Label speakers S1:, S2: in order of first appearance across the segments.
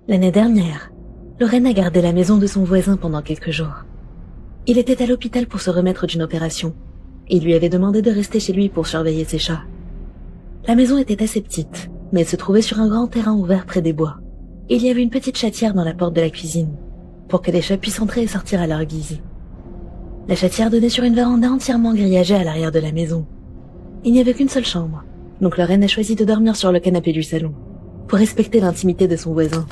S1: L'année dernière, Lorraine a gardé la maison de son voisin pendant quelques jours. Il était à l'hôpital pour se remettre d'une opération. Il lui avait demandé de rester chez lui pour surveiller ses chats. La maison était assez petite, mais elle se trouvait sur un grand terrain ouvert près des bois. Il y avait une petite chatière dans la porte de la cuisine, pour que les chats puissent entrer et sortir à leur guise. La chatière donnait sur une véranda entièrement grillagée à l'arrière de la maison. Il n'y avait qu'une seule chambre, donc Lorraine a choisi de dormir sur le canapé du salon, pour respecter l'intimité de son voisin.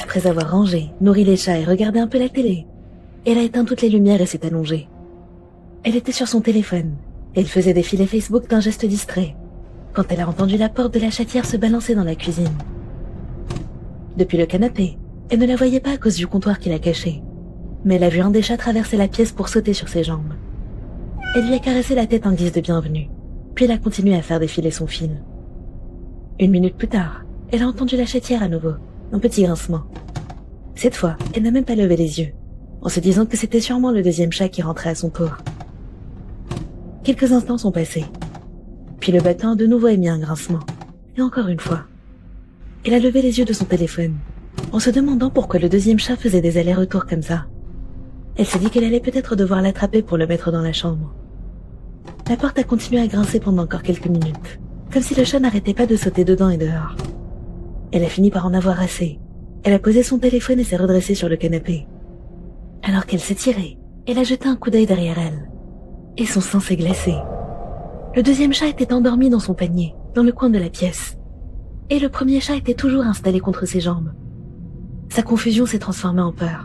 S1: Après avoir rangé, nourri les chats et regardé un peu la télé, elle a éteint toutes les lumières et s'est allongée. Elle était sur son téléphone, et elle faisait défiler Facebook d'un geste distrait, quand elle a entendu la porte de la chatière se balancer dans la cuisine. Depuis le canapé, elle ne la voyait pas à cause du comptoir qui la cachait, mais elle a vu un des chats traverser la pièce pour sauter sur ses jambes. Elle lui a caressé la tête en guise de bienvenue, puis elle a continué à faire défiler son fil. 1 minute plus tard, elle a entendu la chatière à nouveau, un petit grincement. Cette fois, elle n'a même pas levé les yeux, en se disant que c'était sûrement le deuxième chat qui rentrait à son tour. Quelques instants sont passés, puis le battant a de nouveau émis un grincement, et encore une fois. Elle a levé les yeux de son téléphone, en se demandant pourquoi le deuxième chat faisait des allers-retours comme ça. Elle s'est dit qu'elle allait peut-être devoir l'attraper pour le mettre dans la chambre. La porte a continué à grincer pendant encore quelques minutes, comme si le chat n'arrêtait pas de sauter dedans et dehors. Elle a fini par en avoir assez. Elle a posé son téléphone et s'est redressée sur le canapé. Alors qu'elle s'est tirée, elle a jeté un coup d'œil derrière elle. Et son sang s'est glacé. Le deuxième chat était endormi dans son panier, dans le coin de la pièce. Et le premier chat était toujours installé contre ses jambes. Sa confusion s'est transformée en peur.